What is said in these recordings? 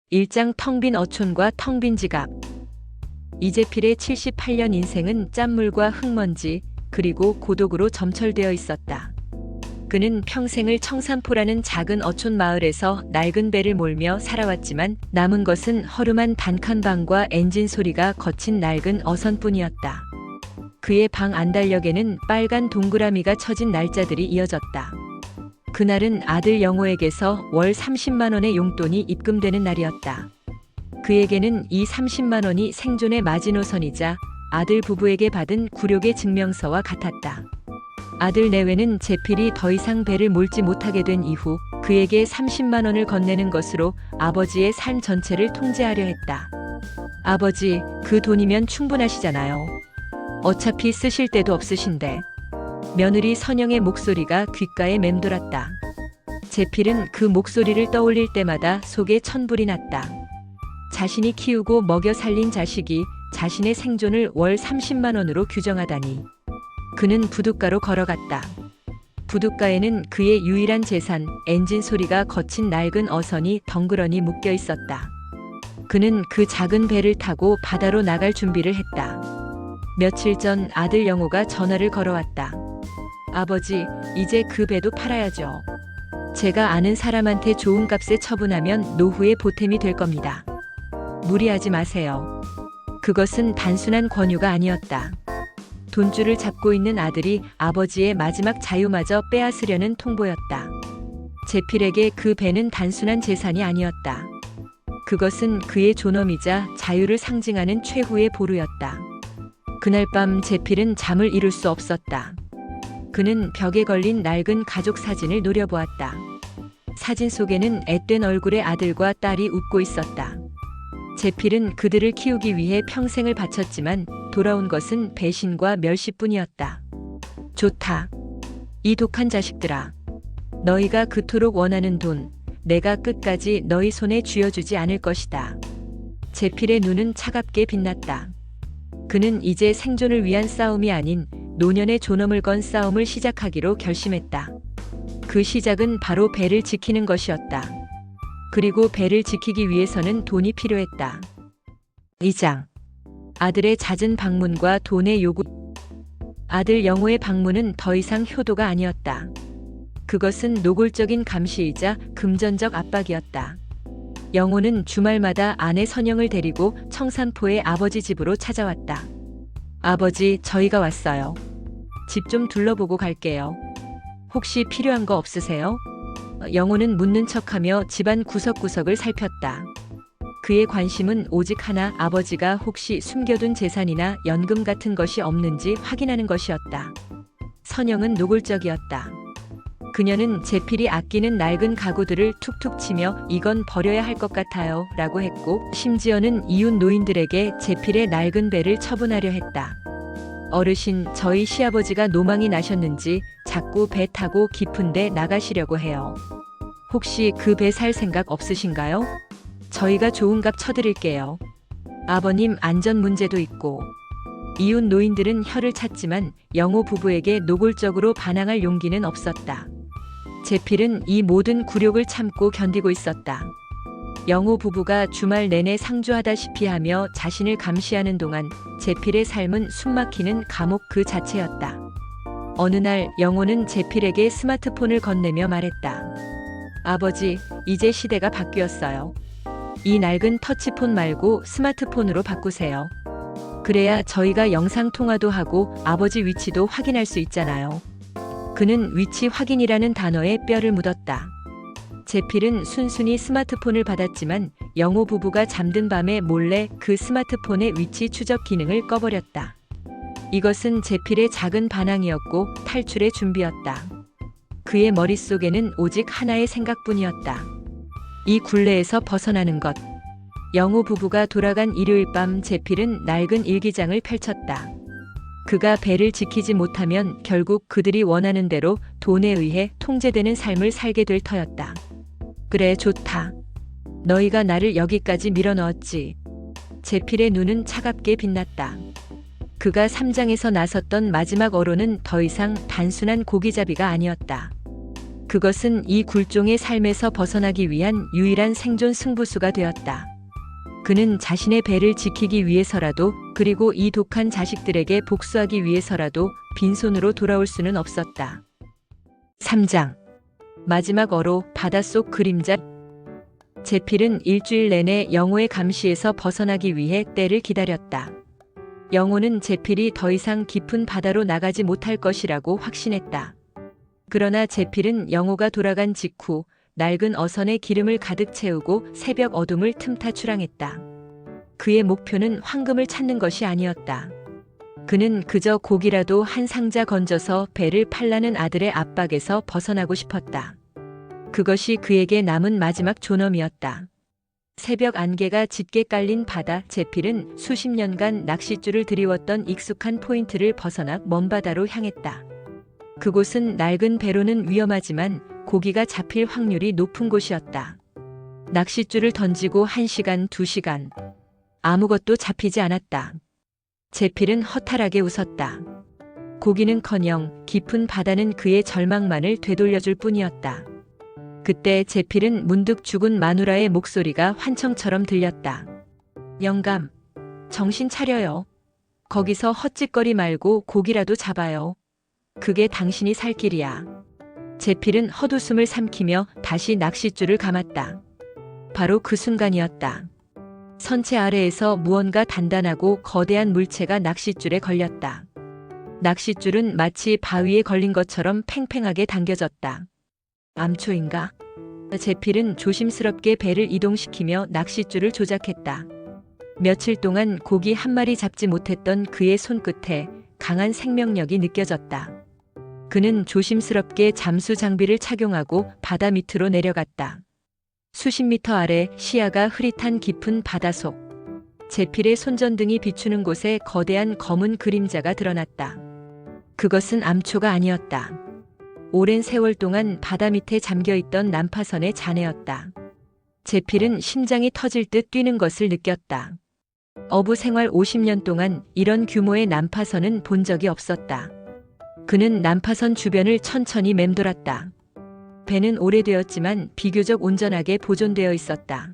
일장 텅 빈 어촌과 텅 빈 지갑. 이재필의 78년 인생은 짠물과 흙먼지 그리고 고독으로 점철되어 있었다. 그는 평생을 청산포라는 작은 어촌 마을에서 낡은 배를 몰며 살아왔지만 남은 것은 허름한 단칸 방과 엔진 소리가 거친 낡은 어선뿐이었다. 그의 방 안달력에는 빨간 동그라미가 쳐진 날짜들이 이어졌다. 그날은 아들 영호에게서 월 30만 원의 용돈이 입금되는 날이었다. 그에게는 이 30만 원이 생존의 마지노선이자 아들 부부에게 받은 굴욕의 증명서와 같았다. 아들 내외는 재필이 더 이상 배를 몰지 못하게 된 이후 그에게 30만 원을 건네는 것으로 아버지의 삶 전체를 통제하려 했다. 아버지, 그 돈이면 충분하시잖아요. 어차피 쓰실 데도 없으신데. 며느리 선영의 목소리가 귓가에 맴돌았다. 재필은 그 목소리를 떠올릴 때마다 속에 천불이 났다. 자신이 키우고 먹여 살린 자식이 자신의 생존을 월 30만 원으로 규정하다니. 그는 부둣가로 걸어갔다. 부둣가에는 그의 유일한 재산, 엔진 소리가 거친 낡은 어선이 덩그러니 묶여 있었다. 그는 그 작은 배를 타고 바다로 나갈 준비를 했다. 며칠 전 아들 영호가 전화를 걸어왔다. 아버지, 이제 그 배도 팔아야죠. 제가 아는 사람한테 좋은 값에 처분하면 노후의 보탬이 될 겁니다. 무리하지 마세요. 그것은 단순한 권유가 아니었다. 돈줄을 잡고 있는 아들이 아버지의 마지막 자유마저 빼앗으려는 통보였다. 재필에게 그 배는 단순한 재산이 아니었다. 그것은 그의 존엄이자 자유를 상징하는 최후의 보루였다. 그날 밤 재필은 잠을 이룰 수 없었다. 그는 벽에 걸린 낡은 가족 사진을 노려보았다. 사진 속에는 앳된 얼굴의 아들과 딸이 웃고 있었다. 재필은 그들을 키우기 위해 평생을 바쳤지만 돌아온 것은 배신과 멸시뿐이었다. 좋다. 이 독한 자식들아. 너희가 그토록 원하는 돈, 내가 끝까지 너희 손에 쥐어주지 않을 것이다. 재필의 눈은 차갑게 빛났다. 그는 이제 생존을 위한 싸움이 아닌 노년의 존엄을 건 싸움을 시작하기로 결심했다. 그 시작은 바로 배를 지키는 것이었다. 그리고 배를 지키기 위해서는 돈이 필요했다. 2장. 아들의 잦은 방문과 돈의 요구. 아들 영호의 방문은 더 이상 효도가 아니었다. 그것은 노골적인 감시이자 금전적 압박이었다. 영호는 주말마다 아내 선영을 데리고 청산포의 아버지 집으로 찾아왔다. 아버지, 저희가 왔어요. 집 좀 둘러보고 갈게요. 혹시 필요한 거 없으세요? 영호는 묻는 척하며 집안 구석구석을 살폈다. 그의 관심은 오직 하나, 아버지가 혹시 숨겨둔 재산이나 연금 같은 것이 없는지 확인하는 것이었다. 선영은 노골적이었다. 그녀는 재필이 아끼는 낡은 가구들을 툭툭 치며 이건 버려야 할 것 같아요 라고 했고 심지어는 이웃 노인들에게 재필의 낡은 배를 처분하려 했다. 어르신, 저희 시아버지가 노망이 나셨는지 자꾸 배 타고 깊은데 나가시려고 해요. 혹시 그 배 살 생각 없으신가요? 저희가 좋은 값 쳐드릴게요. 아버님, 안전 문제도 있고. 이웃 노인들은 혀를 찼지만 영호 부부에게 노골적으로 반항할 용기는 없었다. 재필은 이 모든 굴욕을 참고 견디고 있었다. 영호 부부가 주말 내내 상주하다시피 하며 자신을 감시하는 동안 재필의 삶은 숨막히는 감옥 그 자체였다. 어느 날 영호는 재필에게 스마트폰을 건네며 말했다. 아버지, 이제 시대가 바뀌었어요. 이 낡은 터치폰 말고 스마트폰으로 바꾸세요. 그래야 저희가 영상통화도 하고 아버지 위치도 확인할 수 있잖아요. 그는 위치 확인이라는 단어에 뼈를 묻었다. 재필은 순순히 스마트폰을 받았지만 영호 부부가 잠든 밤에 몰래 그 스마트폰의 위치 추적 기능을 꺼버렸다. 이것은 재필의 작은 반항이었고 탈출의 준비였다. 그의 머릿속에는 오직 하나의 생각뿐이었다. 이 굴레에서 벗어나는 것. 영호 부부가 돌아간 일요일 밤 재필은 낡은 일기장을 펼쳤다. 그가 배를 지키지 못하면 결국 그들이 원하는 대로 돈에 의해 통제되는 삶을 살게 될 터였다. 그래, 좋다. 너희가 나를 여기까지 밀어넣었지. 재필의 눈은 차갑게 빛났다. 그가 3장에서 나섰던 마지막 어로는 더 이상 단순한 고기잡이가 아니었다. 그것은 이 굴종의 삶에서 벗어나기 위한 유일한 생존 승부수가 되었다. 그는 자신의 배를 지키기 위해서라도, 그리고 이 독한 자식들에게 복수하기 위해서라도 빈손으로 돌아올 수는 없었다. 3장. 마지막 어로 바닷속 그림자. 제필은 일주일 내내 영호의 감시에서 벗어나기 위해 때를 기다렸다. 영호는 제필이 더 이상 깊은 바다로 나가지 못할 것이라고 확신했다. 그러나 제필은 영호가 돌아간 직후 낡은 어선에 기름을 가득 채우고 새벽 어둠을 틈타 출항했다. 그의 목표는 황금을 찾는 것이 아니었다. 그는 그저 고기라도 한 상자 건져서 배를 팔라는 아들의 압박에서 벗어나고 싶었다. 그것이 그에게 남은 마지막 존엄이었다. 새벽 안개가 짙게 깔린 바다. 제필은 수십 년간 낚싯줄을 들이웠던 익숙한 포인트를 벗어나 먼 바다로 향했다. 그곳은 낡은 배로는 위험하지만 고기가 잡힐 확률이 높은 곳이었다. 낚싯줄을 던지고 1시간, 2시간. 아무것도 잡히지 않았다. 제필은 허탈하게 웃었다. 고기는커녕 깊은 바다는 그의 절망만을 되돌려줄 뿐이었다. 그때 제필은 문득 죽은 마누라의 목소리가 환청처럼 들렸다. 영감, 정신 차려요. 거기서 헛짓거리 말고 고기라도 잡아요. 그게 당신이 살 길이야. 제필은 헛웃음을 삼키며 다시 낚싯줄을 감았다. 바로 그 순간이었다. 선체 아래에서 무언가 단단하고 거대한 물체가 낚싯줄에 걸렸다. 낚싯줄은 마치 바위에 걸린 것처럼 팽팽하게 당겨졌다. 암초인가? 제필은 조심스럽게 배를 이동시키며 낚싯줄을 조작했다. 며칠 동안 고기 한 마리 잡지 못했던 그의 손끝에 강한 생명력이 느껴졌다. 그는 조심스럽게 잠수 장비를 착용하고 바다 밑으로 내려갔다. 수십 미터 아래 시야가 흐릿한 깊은 바다속. 제필의 손전등이 비추는 곳에 거대한 검은 그림자가 드러났다. 그것은 암초가 아니었다. 오랜 세월 동안 바다 밑에 잠겨있던 난파선의 잔해였다. 제필은 심장이 터질 듯 뛰는 것을 느꼈다. 어부 생활 50년 동안 이런 규모의 난파선은 본 적이 없었다. 그는 난파선 주변을 천천히 맴돌았다. 배는 오래되었지만 비교적 온전하게 보존되어 있었다.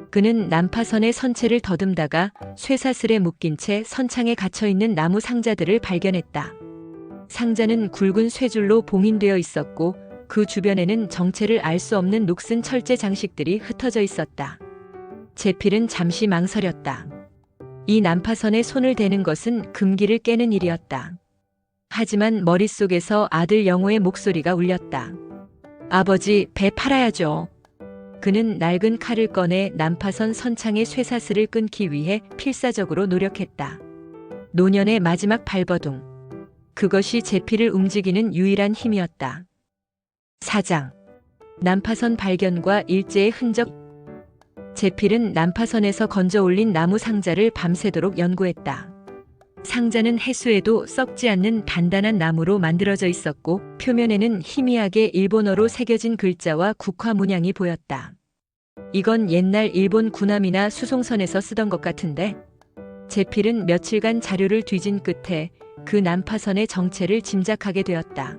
그는 난파선의 선체를 더듬다가 쇠사슬에 묶인 채 선창에 갇혀있는 나무 상자들을 발견했다. 상자는 굵은 쇠줄로 봉인되어 있었고 그 주변에는 정체를 알 수 없는 녹슨 철제 장식들이 흩어져 있었다. 제필은 잠시 망설였다. 이 난파선에 손을 대는 것은 금기를 깨는 일이었다. 하지만 머릿속에서 아들 영호의 목소리가 울렸다. 아버지, 배 팔아야죠. 그는 낡은 칼을 꺼내 난파선 선창의 쇠사슬을 끊기 위해 필사적으로 노력했다. 노년의 마지막 발버둥. 그것이 제필을 움직이는 유일한 힘이었다. 4장. 난파선 발견과 일제의 흔적. 제필은 난파선에서 건져 올린 나무 상자를 밤새도록 연구했다. 상자는 해수에도 썩지 않는 단단한 나무로 만들어져 있었고 표면에는 희미하게 일본어로 새겨진 글자와 국화 문양이 보였다. 이건 옛날 일본 군함이나 수송선에서 쓰던 것 같은데? 제필은 며칠간 자료를 뒤진 끝에 그 난파선의 정체를 짐작하게 되었다.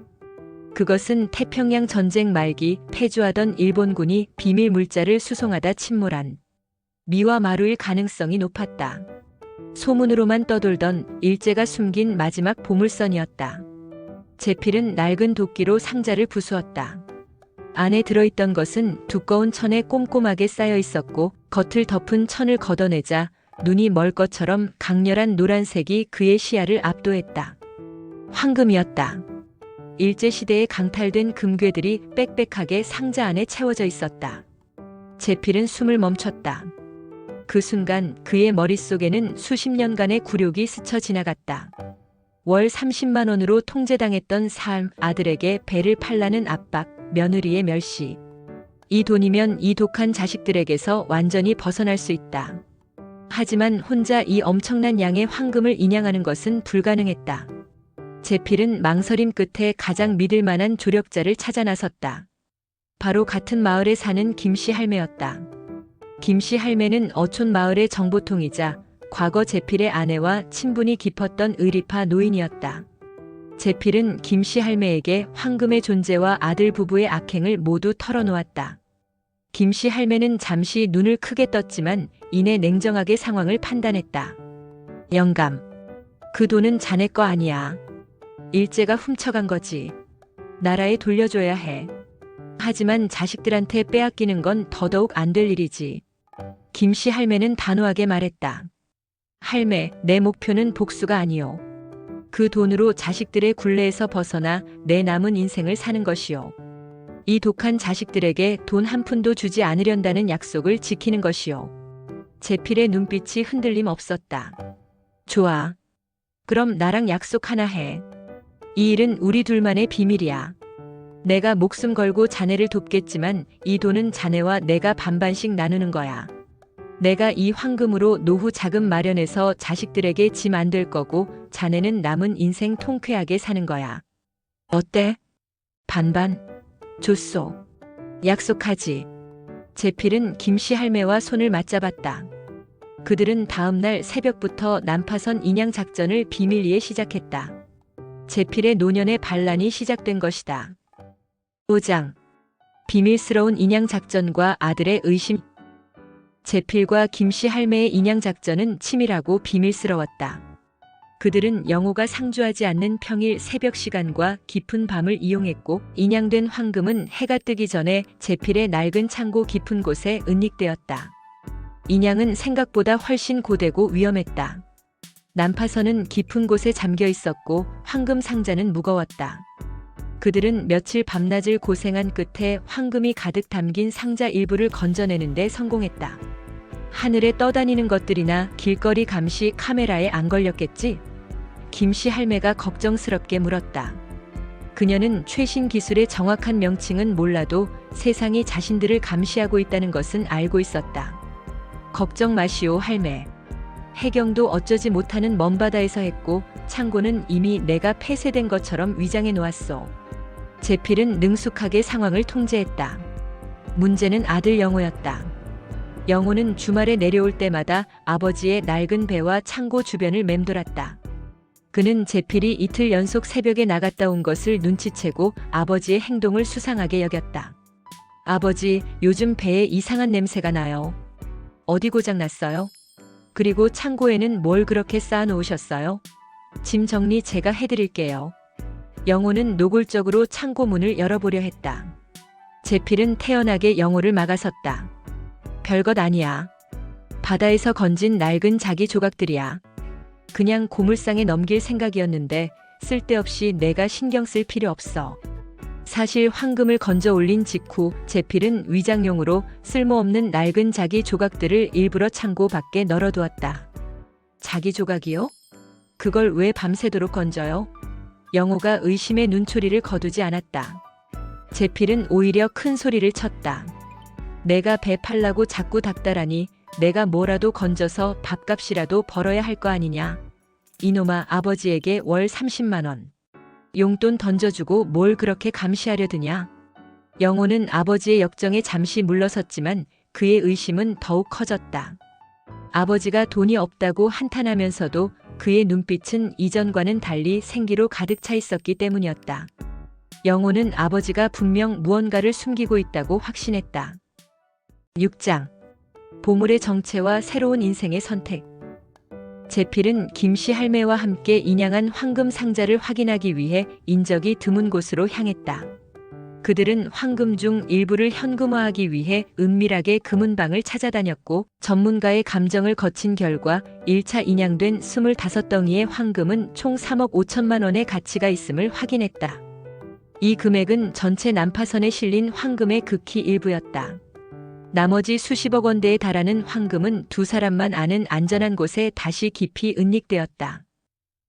그것은 태평양 전쟁 말기 패주하던 일본군이 비밀 물자를 수송하다 침몰한 미와마루일 가능성이 높았다. 소문으로만 떠돌던 일제가 숨긴 마지막 보물선이었다. 제필은 낡은 도끼로 상자를 부수었다. 안에 들어있던 것은 두꺼운 천에 꼼꼼하게 쌓여 있었고 겉을 덮은 천을 걷어내자 눈이 멀 것처럼 강렬한 노란색이 그의 시야를 압도했다. 황금이었다. 일제시대에 강탈된 금괴들이 빽빽하게 상자 안에 채워져 있었다. 제필은 숨을 멈췄다. 그 순간 그의 머릿속에는 수십 년간의 굴욕이 스쳐 지나갔다. 월 30만 원으로 통제당했던 삶, 아들에게 배를 팔라는 압박, 며느리의 멸시. 이 돈이면 이 독한 자식들에게서 완전히 벗어날 수 있다. 하지만 혼자 이 엄청난 양의 황금을 인양하는 것은 불가능했다. 제필은 망설임 끝에 가장 믿을 만한 조력자를 찾아 나섰다. 바로 같은 마을에 사는 김씨 할매였다. 김씨 할매는 어촌 마을의 정보통이자 과거 제필의 아내와 친분이 깊었던 의리파 노인이었다. 제필은 김씨 할매에게 황금의 존재와 아들 부부의 악행을 모두 털어놓았다. 김씨 할매는 잠시 눈을 크게 떴지만 이내 냉정하게 상황을 판단했다. 영감, 그 돈은 자네 거 아니야. 일제가 훔쳐간 거지. 나라에 돌려줘야 해. 하지만 자식들한테 빼앗기는 건 더더욱 안 될 일이지. 김씨 할매는 단호하게 말했다. 할매, 내 목표는 복수가 아니오. 그 돈으로 자식들의 굴레에서 벗어나 내 남은 인생을 사는 것이오. 이 독한 자식들에게 돈 한 푼도 주지 않으련다는 약속을 지키는 것이오. 제필의 눈빛이 흔들림 없었다. 좋아. 그럼 나랑 약속 하나 해. 이 일은 우리 둘만의 비밀이야. 내가 목숨 걸고 자네를 돕겠지만 이 돈은 자네와 내가 반반씩 나누는 거야. 내가 이 황금으로 노후 자금 마련해서 자식들에게 짐 안 될 거고 자네는 남은 인생 통쾌하게 사는 거야. 어때? 반반? 좋소. 약속하지. 제필은 김씨 할매와 손을 맞잡았다. 그들은 다음 날 새벽부터 난파선 인양 작전을 비밀리에 시작했다. 제필의 노년의 반란이 시작된 것이다. 5장. 비밀스러운 인양 작전과 아들의 의심. 제필과 김씨 할매의 인양 작전은 치밀하고 비밀스러웠다. 그들은 영호가 상주하지 않는 평일 새벽 시간과 깊은 밤을 이용했고 인양된 황금은 해가 뜨기 전에 제필의 낡은 창고 깊은 곳에 은닉되었다. 인양은 생각보다 훨씬 고되고 위험했다. 난파선은 깊은 곳에 잠겨 있었고 황금 상자는 무거웠다. 그들은 며칠 밤낮을 고생한 끝에 황금이 가득 담긴 상자 일부를 건져내는데 성공했다. 하늘에 떠다니는 것들이나 길거리 감시 카메라에 안 걸렸겠지? 김씨 할매가 걱정스럽게 물었다. 그녀는 최신 기술의 정확한 명칭은 몰라도 세상이 자신들을 감시하고 있다는 것은 알고 있었다. 걱정 마시오, 할매. 해경도 어쩌지 못하는 먼 바다에서 했고 창고는 이미 내가 폐쇄된 것처럼 위장해 놓았소. 제필은 능숙하게 상황을 통제했다. 문제는 아들 영호였다. 영호는 주말에 내려올 때마다 아버지의 낡은 배와 창고 주변을 맴돌았다. 그는 제필이 이틀 연속 새벽에 나갔다 온 것을 눈치채고 아버지의 행동을 수상하게 여겼다. 아버지, 요즘 배에 이상한 냄새가 나요. 어디 고장 났어요? 그리고 창고에는 뭘 그렇게 쌓아 놓으셨어요? 짐 정리 제가 해드릴게요. 영호는 노골적으로 창고 문을 열어보려 했다. 제필은 태연하게 영호를 막아섰다. 별것 아니야. 바다에서 건진 낡은 자기 조각들이야. 그냥 고물상에 넘길 생각이었는데 쓸데없이 내가 신경 쓸 필요 없어. 사실 황금을 건져 올린 직후 제필은 위장용으로 쓸모없는 낡은 자기 조각들을 일부러 창고 밖에 널어두었다. 자기 조각이요? 그걸 왜 밤새도록 건져요? 영호가 의심의 눈초리를 거두지 않았다. 제필은 오히려 큰 소리를 쳤다. 내가 배 팔라고 자꾸 닥달하니 내가 뭐라도 건져서 밥값이라도 벌어야 할 거 아니냐. 이놈아, 아버지에게 월 30만 원. 용돈 던져주고 뭘 그렇게 감시하려 드냐. 영호는 아버지의 역정에 잠시 물러섰지만 그의 의심은 더욱 커졌다. 아버지가 돈이 없다고 한탄하면서도 그의 눈빛은 이전과는 달리 생기로 가득 차 있었기 때문이었다. 영호는 아버지가 분명 무언가를 숨기고 있다고 확신했다. 6장. 보물의 정체와 새로운 인생의 선택. 제필은 김씨 할매와 함께 인양한 황금 상자를 확인하기 위해 인적이 드문 곳으로 향했다. 그들은 황금 중 일부를 현금화하기 위해 은밀하게 금은방을 찾아다녔고 전문가의 감정을 거친 결과 1차 인양된 25덩이의 황금은 총 3억 5천만 원의 가치가 있음을 확인했다. 이 금액은 전체 난파선에 실린 황금의 극히 일부였다. 나머지 수십억 원대에 달하는 황금은 두 사람만 아는 안전한 곳에 다시 깊이 은닉되었다.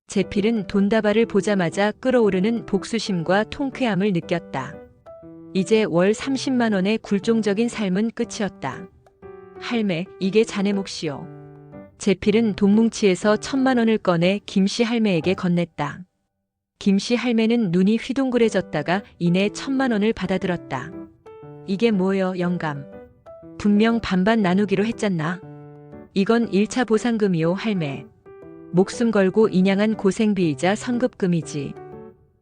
제필은 돈다발을 보자마자 끓어오르는 복수심과 통쾌함을 느꼈다. 이제 월 30만 원의 굴종적인 삶은 끝이었다. 할매, 이게 자네 몫이요. 제필은 돈뭉치에서 1,000만 원을 꺼내 김씨 할매에게 건넸다. 김씨 할매는 눈이 휘둥그레졌다가 이내 1,000만 원을 받아들었다. 이게 뭐여, 영감. 분명 반반 나누기로 했잖나. 이건 1차 보상금이요, 할매. 목숨 걸고 인양한 고생비이자 선급금이지.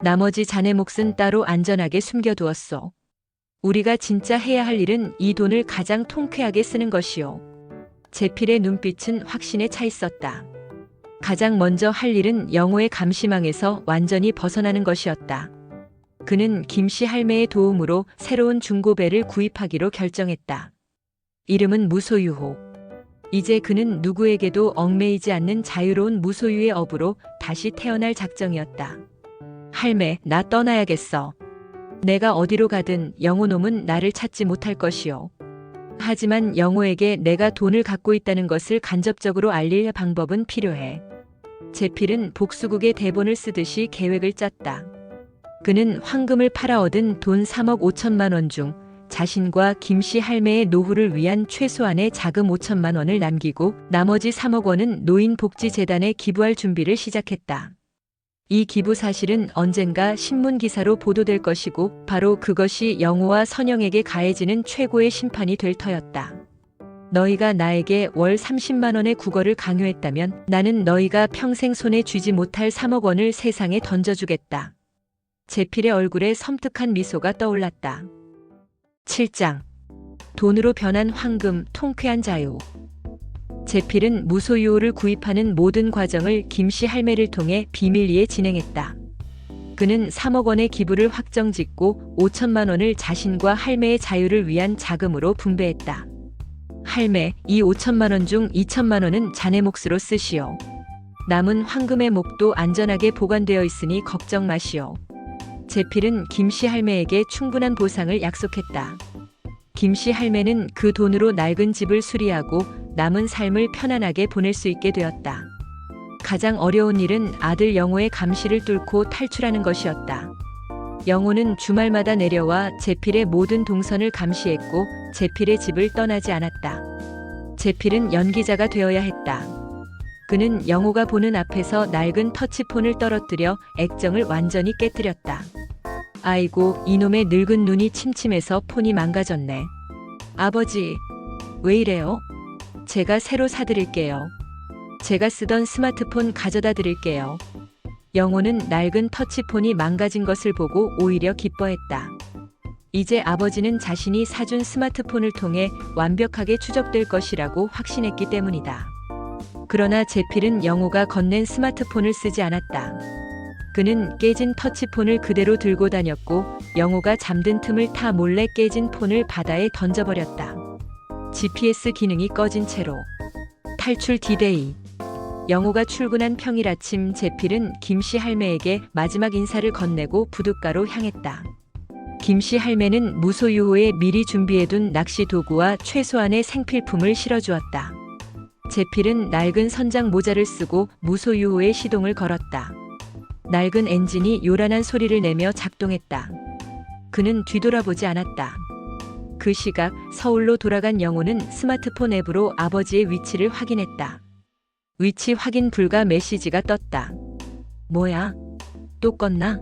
나머지 자네 몫은 따로 안전하게 숨겨두었소. 우리가 진짜 해야 할 일은 이 돈을 가장 통쾌하게 쓰는 것이오. 제필의 눈빛은 확신에 차 있었다. 가장 먼저 할 일은 영호의 감시망에서 완전히 벗어나는 것이었다. 그는 김씨 할매의 도움으로 새로운 중고배를 구입하기로 결정했다. 이름은 무소유호. 이제 그는 누구에게도 얽매이지 않는 자유로운 무소유의 어부로 다시 태어날 작정이었다. 할매, 나 떠나야겠어. 내가 어디로 가든 영호놈은 나를 찾지 못할 것이오. 하지만 영호에게 내가 돈을 갖고 있다는 것을 간접적으로 알릴 방법은 필요해. 제필은 복수국의 대본을 쓰듯이 계획을 짰다. 그는 황금을 팔아 얻은 돈 3억 5천만 원 중 자신과 김씨 할매의 노후를 위한 최소한의 자금 5천만 원을 남기고 나머지 3억 원은 노인복지재단에 기부할 준비를 시작했다. 이 기부 사실은 언젠가 신문 기사로 보도될 것이고 바로 그것이 영호와 선영에게 가해지는 최고의 심판이 될 터였다. 너희가 나에게 월 30만 원의 국어를 강요했다면 나는 너희가 평생 손에 쥐지 못할 3억 원을 세상에 던져주겠다. 제필의 얼굴에 섬뜩한 미소가 떠올랐다. 7장. 돈으로 변한 황금, 통쾌한 자유. 제필은 무소유호를 구입하는 모든 과정을 김씨 할매를 통해 비밀리에 진행했다. 그는 3억 원의 기부를 확정짓고 5천만 원을 자신과 할매의 자유를 위한 자금으로 분배했다. 할매, 이 5천만 원 중 2천만 원은 자네 몫으로 쓰시오. 남은 황금의 몫도 안전하게 보관되어 있으니 걱정 마시오. 제필은 김씨 할매에게 충분한 보상을 약속했다. 김씨 할매는 그 돈으로 낡은 집을 수리하고 남은 삶을 편안하게 보낼 수 있게 되었다. 가장 어려운 일은 아들 영호의 감시를 뚫고 탈출하는 것이었다. 영호는 주말마다 내려와 제필의 모든 동선을 감시했고 제필의 집을 떠나지 않았다. 제필은 연기자가 되어야 했다. 그는 영호가 보는 앞에서 낡은 터치폰을 떨어뜨려 액정을 완전히 깨뜨렸다. 아이고, 이놈의 늙은 눈이 침침해서 폰이 망가졌네. 아버지, 왜 이래요? 제가 새로 사드릴게요. 제가 쓰던 스마트폰 가져다 드릴게요. 영호는 낡은 터치폰이 망가진 것을 보고 오히려 기뻐했다. 이제 아버지는 자신이 사준 스마트폰을 통해 완벽하게 추적될 것이라고 확신했기 때문이다. 그러나 제필은 영호가 건넨 스마트폰을 쓰지 않았다. 그는 깨진 터치폰을 그대로 들고 다녔고 영호가 잠든 틈을 타 몰래 깨진 폰을 바다에 던져버렸다. GPS 기능이 꺼진 채로. 탈출 D-Day. 영호가 출근한 평일 아침 제필은 김씨 할매에게 마지막 인사를 건네고 부둣가로 향했다. 김씨 할매는 무소유호에 미리 준비해둔 낚시 도구와 최소한의 생필품을 실어주었다. 제필은 낡은 선장 모자를 쓰고 무소유호에 시동을 걸었다. 낡은 엔진이 요란한 소리를 내며 작동했다. 그는 뒤돌아보지 않았다. 그 시각 서울로 돌아간 영호는 스마트폰 앱으로 아버지의 위치를 확인했다. 위치 확인 불가 메시지가 떴다. 뭐야? 또 껐나?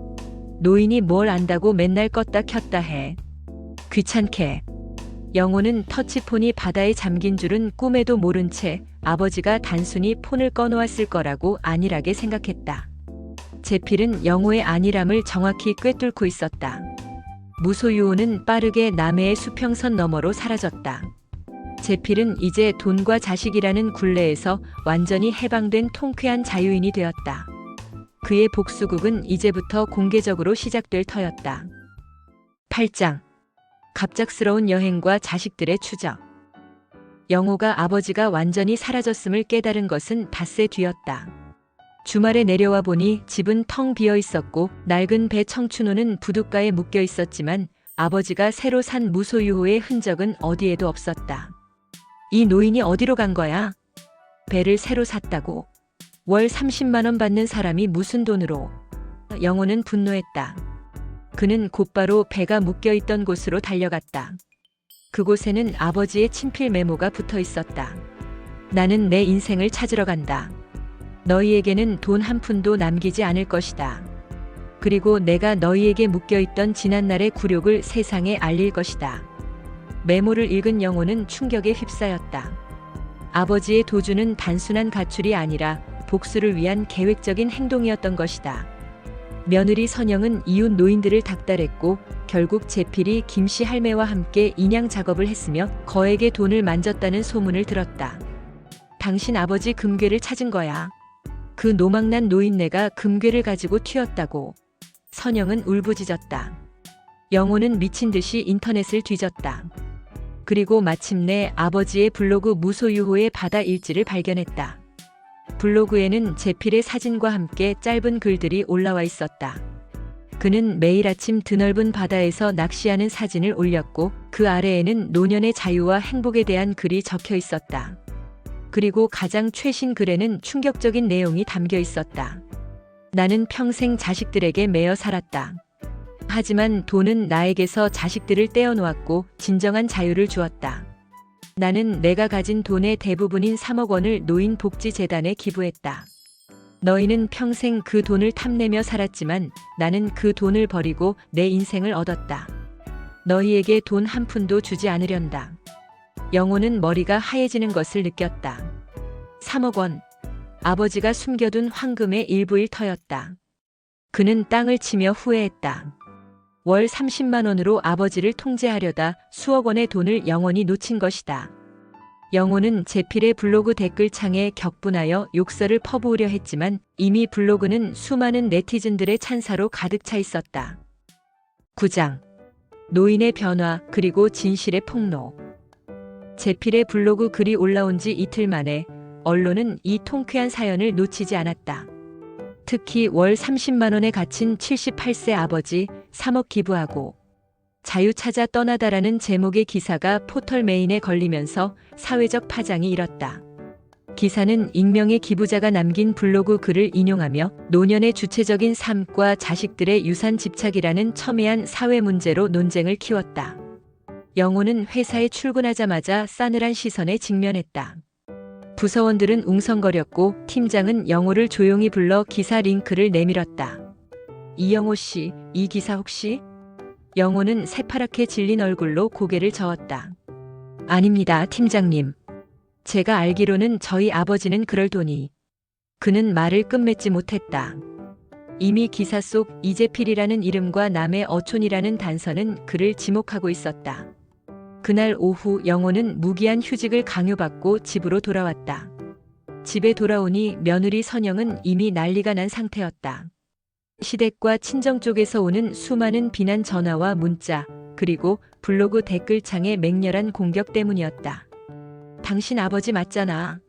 노인이 뭘 안다고 맨날 껐다 켰다 해. 귀찮게. 영호는 터치폰이 바다에 잠긴 줄은 꿈에도 모른 채 아버지가 단순히 폰을 꺼놓았을 거라고 안일하게 생각했다. 제필은 영호의 안일함을 정확히 꿰뚫고 있었다. 무소유호는 빠르게 남해의 수평선 너머로 사라졌다. 제필은 이제 돈과 자식이라는 굴레에서 완전히 해방된 통쾌한 자유인이 되었다. 그의 복수국은 이제부터 공개적으로 시작될 터였다. 8장. 갑작스러운 여행과 자식들의 추적. 영호가 아버지가 완전히 사라졌음을 깨달은 것은 닷새 뒤였다. 주말에 내려와 보니 집은 텅 비어 있었고 낡은 배 청춘호는 부둣가에 묶여 있었지만 아버지가 새로 산 무소유호의 흔적은 어디에도 없었다. 이 노인이 어디로 간 거야? 배를 새로 샀다고? 월 30만 원 받는 사람이 무슨 돈으로? 영호는 분노했다. 그는 곧바로 배가 묶여 있던 곳으로 달려갔다. 그곳에는 아버지의 친필 메모가 붙어 있었다. 나는 내 인생을 찾으러 간다. 너희에게는 돈 한 푼도 남기지 않을 것이다. 그리고 내가 너희에게 묶여있던 지난날의 굴욕을 세상에 알릴 것이다. 메모를 읽은 영호는 충격에 휩싸였다. 아버지의 도주는 단순한 가출이 아니라 복수를 위한 계획적인 행동이었던 것이다. 며느리 선영은 이웃 노인들을 닥달했고 결국 제필이 김씨 할매와 함께 인양 작업을 했으며 거액의 돈을 만졌다는 소문을 들었다. 당신 아버지 금괴를 찾은 거야. 그 노망난 노인네가 금괴를 가지고 튀었다고. 선영은 울부짖었다. 영호는 미친 듯이 인터넷을 뒤졌다. 그리고 마침내 아버지의 블로그 무소유호의 바다 일지를 발견했다. 블로그에는 제필의 사진과 함께 짧은 글들이 올라와 있었다. 그는 매일 아침 드넓은 바다에서 낚시하는 사진을 올렸고 그 아래에는 노년의 자유와 행복에 대한 글이 적혀 있었다. 그리고 가장 최신 글에는 충격적인 내용이 담겨 있었다. 나는 평생 자식들에게 매여 살았다. 하지만 돈은 나에게서 자식들을 떼어놓았고 진정한 자유를 주었다. 나는 내가 가진 돈의 대부분인 3억 원을 노인복지재단에 기부했다. 너희는 평생 그 돈을 탐내며 살았지만 나는 그 돈을 버리고 내 인생을 얻었다. 너희에게 돈 한 푼도 주지 않으련다. 영호는 머리가 하얘지는 것을 느꼈다. 3억 원. 아버지가 숨겨둔 황금의 일부일 터였다. 그는 땅을 치며 후회했다. 월 30만 원으로 아버지를 통제하려다 수억 원의 돈을 영원히 놓친 것이다. 영호는 제필의 블로그 댓글창에 격분하여 욕설을 퍼부으려 했지만 이미 블로그는 수많은 네티즌들의 찬사로 가득 차 있었다. 9장. 노인의 변화 그리고 진실의 폭로. 제필의 블로그 글이 올라온 지 이틀 만에 언론은 이 통쾌한 사연을 놓치지 않았다. 특히 월 30만 원에 갇힌 78세 아버지 3억 기부하고 자유 찾아 떠나다라는 제목의 기사가 포털 메인에 걸리면서 사회적 파장이 일었다. 기사는 익명의 기부자가 남긴 블로그 글을 인용하며 노년의 주체적인 삶과 자식들의 유산 집착이라는 첨예한 사회 문제로 논쟁을 키웠다. 영호는 회사에 출근하자마자 싸늘한 시선에 직면했다. 부서원들은 웅성거렸고 팀장은 영호를 조용히 불러 기사 링크를 내밀었다. 이영호 씨, 이 기사 혹시? 영호는 새파랗게 질린 얼굴로 고개를 저었다. 아닙니다, 팀장님. 제가 알기로는 저희 아버지는 그럴 돈이. 그는 말을 끝맺지 못했다. 이미 기사 속 이재필이라는 이름과 남의 어촌이라는 단서는 그를 지목하고 있었다. 그날 오후 영호는 무기한 휴직을 강요받고 집으로 돌아왔다. 집에 돌아오니 며느리 선영은 이미 난리가 난 상태였다. 시댁과 친정 쪽에서 오는 수많은 비난 전화와 문자, 그리고 블로그 댓글창의 맹렬한 공격 때문이었다. 당신 아버지 맞잖아.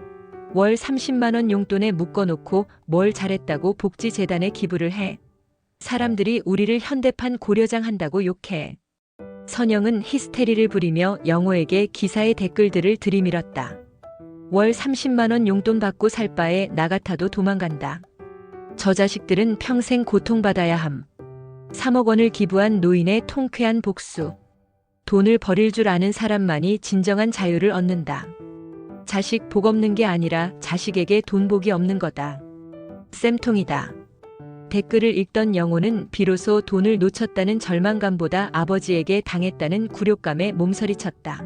월 30만 원 용돈에 묶어놓고 뭘 잘했다고 복지재단에 기부를 해. 사람들이 우리를 현대판 고려장 한다고 욕해. 선영은 히스테리를 부리며 영호에게 기사의 댓글들을 들이밀었다. 월 30만 원 용돈 받고 살 바에 나 같아도 도망간다. 저 자식들은 평생 고통받아야 함. 3억 원을 기부한 노인의 통쾌한 복수. 돈을 버릴 줄 아는 사람만이 진정한 자유를 얻는다. 자식 복 없는 게 아니라 자식에게 돈 복이 없는 거다. 쌤통이다. 댓글을 읽던 영호는 비로소 돈을 놓쳤다는 절망감보다 아버지에게 당했다는 굴욕감에 몸서리쳤다.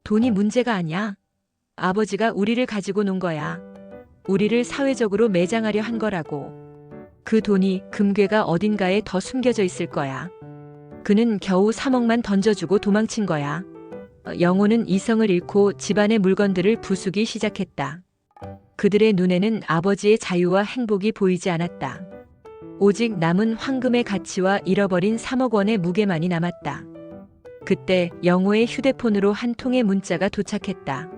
돈이 문제가 아니야. 아버지가 우리를 가지고 논 거야. 우리를 사회적으로 매장하려 한 거라고. 그 돈이 금괴가 어딘가에 더 숨겨져 있을 거야. 그는 겨우 3억만 던져주고 도망친 거야. 영호는 이성을 잃고 집안의 물건들을 부수기 시작했다. 그들의 눈에는 아버지의 자유와 행복이 보이지 않았다. 오직 남은 황금의 가치와 잃어버린 3억 원의 무게만이 남았다. 그때 영호의 휴대폰으로 한 통의 문자가 도착했다.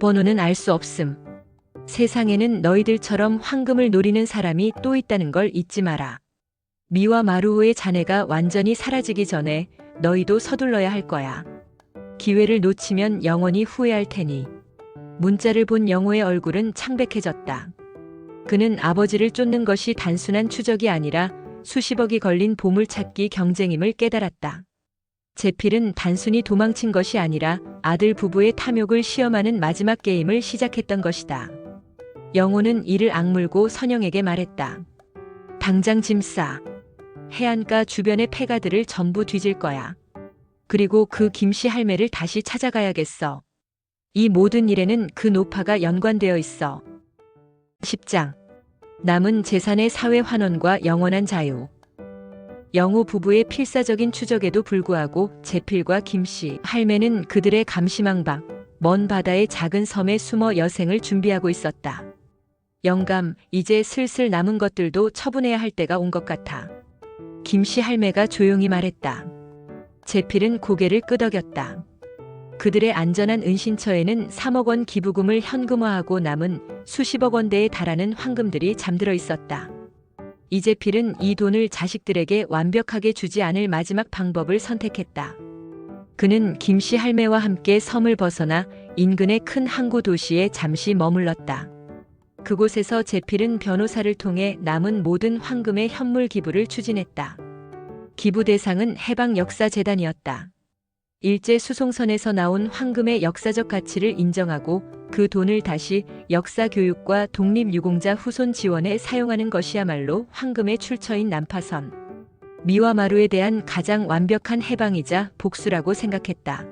번호는 알 수 없음. 세상에는 너희들처럼 황금을 노리는 사람이 또 있다는 걸 잊지 마라. 미와 마루오의 자네가 완전히 사라지기 전에 너희도 서둘러야 할 거야. 기회를 놓치면 영원히 후회할 테니. 문자를 본 영호의 얼굴은 창백해졌다. 그는 아버지를 쫓는 것이 단순한 추적이 아니라 수십억이 걸린 보물찾기 경쟁임을 깨달았다. 제필은 단순히 도망친 것이 아니라 아들 부부의 탐욕을 시험하는 마지막 게임을 시작했던 것이다. 영호는 이를 악물고 선영에게 말했다. 당장 짐 싸. 해안가 주변의 폐가들을 전부 뒤질 거야. 그리고 그 김씨 할매를 다시 찾아가야겠어. 이 모든 일에는 그 노파가 연관되어 있어. 10장. 남은 재산의 사회 환원과 영원한 자유. 영우 부부의 필사적인 추적에도 불구하고 제필과 김씨 할매는 그들의 감시망 밖 먼 바다의 작은 섬에 숨어 여생을 준비하고 있었다. 영감, 이제 슬슬 남은 것들도 처분해야 할 때가 온 것 같아. 김씨 할매가 조용히 말했다. 제필은 고개를 끄덕였다. 그들의 안전한 은신처에는 3억 원 기부금을 현금화하고 남은 수십억 원대에 달하는 황금들이 잠들어 있었다. 이재필은 이 돈을 자식들에게 완벽하게 주지 않을 마지막 방법을 선택했다. 그는 김씨 할매와 함께 섬을 벗어나 인근의 큰 항구 도시에 잠시 머물렀다. 그곳에서 제필은 변호사를 통해 남은 모든 황금의 현물 기부를 추진했다. 기부 대상은 해방역사재단이었다. 일제 수송선에서 나온 황금의 역사적 가치를 인정하고 그 돈을 다시 역사교육과 독립유공자 후손 지원에 사용하는 것이야말로 황금의 출처인 난파선, 미와마루에 대한 가장 완벽한 해방이자 복수라고 생각했다.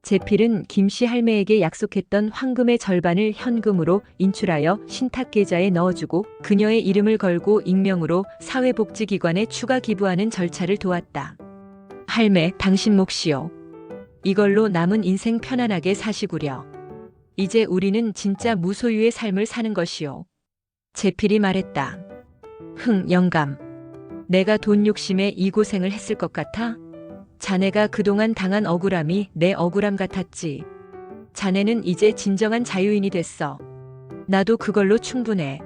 제필은 김씨 할매에게 약속했던 황금의 절반을 현금으로 인출하여 신탁계좌에 넣어주고 그녀의 이름을 걸고 익명으로 사회복지기관에 추가 기부하는 절차를 도왔다. 할매, 당신 몫이요. 이걸로 남은 인생 편안하게 사시구려. 이제 우리는 진짜 무소유의 삶을 사는 것이요. 제필이 말했다. 영감. 내가 돈 욕심에 이 고생을 했을 것 같아? 자네가 그동안 당한 억울함이 내 억울함 같았지. 자네는 이제 진정한 자유인이 됐어. 나도 그걸로 충분해.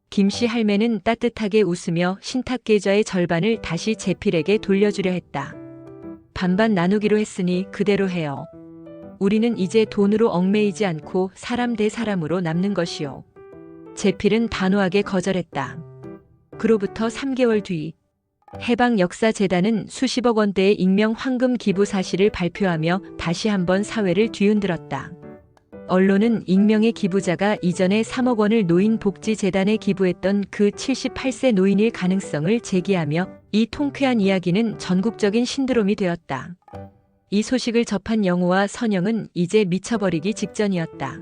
김씨 할매는 따뜻하게 웃으며 신탁계좌의 절반을 다시 제필에게 돌려주려 했다. 반반 나누기로 했으니 그대로 해요. 우리는 이제 돈으로 얽매이지 않고 사람 대 사람으로 남는 것이요. 제필은 단호하게 거절했다. 그로부터 3개월 뒤 해방역사재단은 수십억 원대의 익명 황금 기부 사실을 발표하며 다시 한번 사회를 뒤흔들었다. 언론은 익명의 기부자가 이전에 3억 원을 노인복지재단에 기부했던 그 78세 노인일 가능성을 제기하며 이 통쾌한 이야기는 전국적인 신드롬이 되었다. 이 소식을 접한 영우와 선영은 이제 미쳐버리기 직전이었다.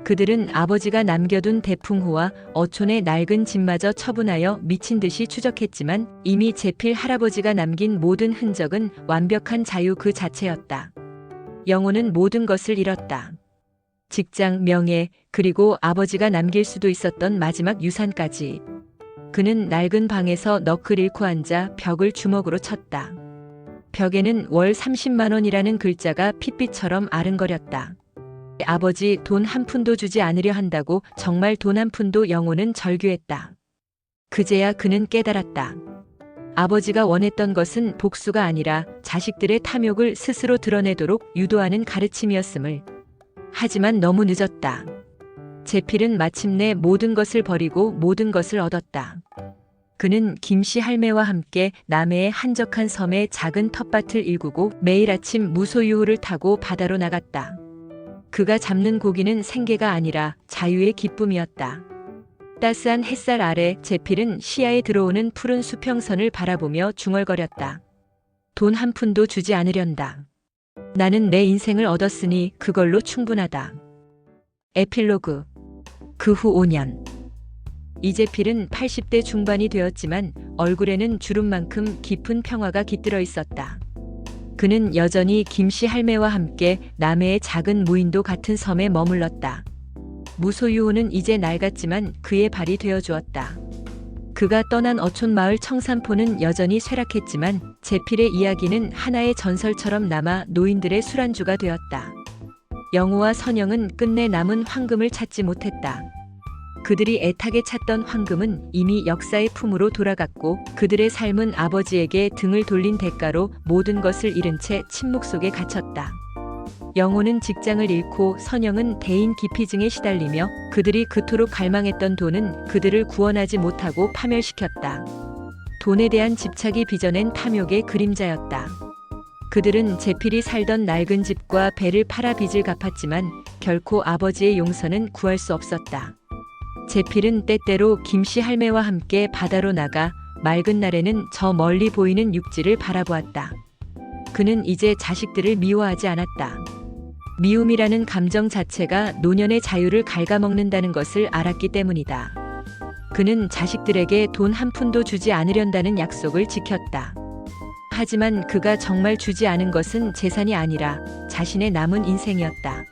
그들은 아버지가 남겨둔 대풍호와 어촌의 낡은 집마저 처분하여 미친 듯이 추적했지만 이미 제필 할아버지가 남긴 모든 흔적은 완벽한 자유 그 자체였다. 영우는 모든 것을 잃었다. 직장, 명예, 그리고 아버지가 남길 수도 있었던 마지막 유산까지. 그는 낡은 방에서 넋을 잃고 앉아 벽을 주먹으로 쳤다. 벽에는 월 30만 원이라는 글자가 핏빛처럼 아른거렸다. 아버지 돈 한 푼도 주지 않으려 한다고 정말 돈 한 푼도. 영호는 절규했다. 그제야 그는 깨달았다. 아버지가 원했던 것은 복수가 아니라 자식들의 탐욕을 스스로 드러내도록 유도하는 가르침이었음을. 하지만 너무 늦었다. 제필은 마침내 모든 것을 버리고 모든 것을 얻었다. 그는 김씨 할매와 함께 남해의 한적한 섬의 작은 텃밭을 일구고 매일 아침 무소유호를 타고 바다로 나갔다. 그가 잡는 고기는 생계가 아니라 자유의 기쁨이었다. 따스한 햇살 아래 제필은 시야에 들어오는 푸른 수평선을 바라보며 중얼거렸다. 돈 한 푼도 주지 않으련다. 나는 내 인생을 얻었으니 그걸로 충분하다. 에필로그. 그 후 5년. 이재필은 80대 중반이 되었지만 얼굴에는 주름만큼 깊은 평화가 깃들어 있었다. 그는 여전히 김씨 할매와 함께 남해의 작은 무인도 같은 섬에 머물렀다. 무소유호는 이제 낡았지만 그의 발이 되어 주었다. 그가 떠난 어촌 마을 청산포는 여전히 쇠락했지만 제필의 이야기는 하나의 전설처럼 남아 노인들의 술안주가 되었다. 영우와 선영은 끝내 남은 황금을 찾지 못했다. 그들이 애타게 찾던 황금은 이미 역사의 품으로 돌아갔고 그들의 삶은 아버지에게 등을 돌린 대가로 모든 것을 잃은 채 침묵 속에 갇혔다. 영호는 직장을 잃고 선영은 대인 기피증에 시달리며 그들이 그토록 갈망했던 돈은 그들을 구원하지 못하고 파멸시켰다. 돈에 대한 집착이 빚어낸 탐욕의 그림자였다. 그들은 제필이 살던 낡은 집과 배를 팔아 빚을 갚았지만 결코 아버지의 용서는 구할 수 없었다. 제필은 때때로 김씨 할매와 함께 바다로 나가 맑은 날에는 저 멀리 보이는 육지를 바라보았다. 그는 이제 자식들을 미워하지 않았다. 미움이라는 감정 자체가 노년의 자유를 갉아먹는다는 것을 알았기 때문이다. 그는 자식들에게 돈 한 푼도 주지 않으련다는 약속을 지켰다. 하지만 그가 정말 주지 않은 것은 재산이 아니라 자신의 남은 인생이었다.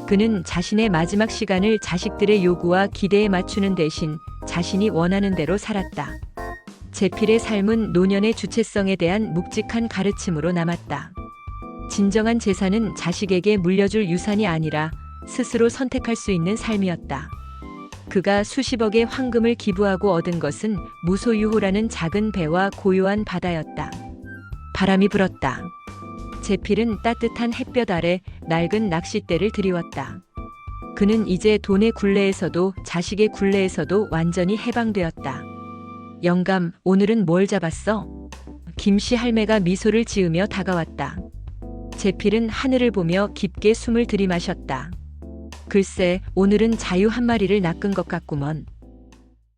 그는 자신의 마지막 시간을 자식들의 요구와 기대에 맞추는 대신 자신이 원하는 대로 살았다. 제필의 삶은 노년의 주체성에 대한 묵직한 가르침으로 남았다. 진정한 재산은 자식에게 물려줄 유산이 아니라 스스로 선택할 수 있는 삶이었다. 그가 수십억의 황금을 기부하고 얻은 것은 무소유호라는 작은 배와 고요한 바다였다. 바람이 불었다. 제필은 따뜻한 햇볕 아래 낡은 낚싯대를 들이웠다. 그는 이제 돈의 굴레에서도 자식의 굴레에서도 완전히 해방되었다. 영감, 오늘은 뭘 잡았어? 김씨 할매가 미소를 지으며 다가왔다. 제필은 하늘을 보며 깊게 숨을 들이마셨다. 글쎄, 오늘은 자유 한 마리를 낚은 것 같구먼.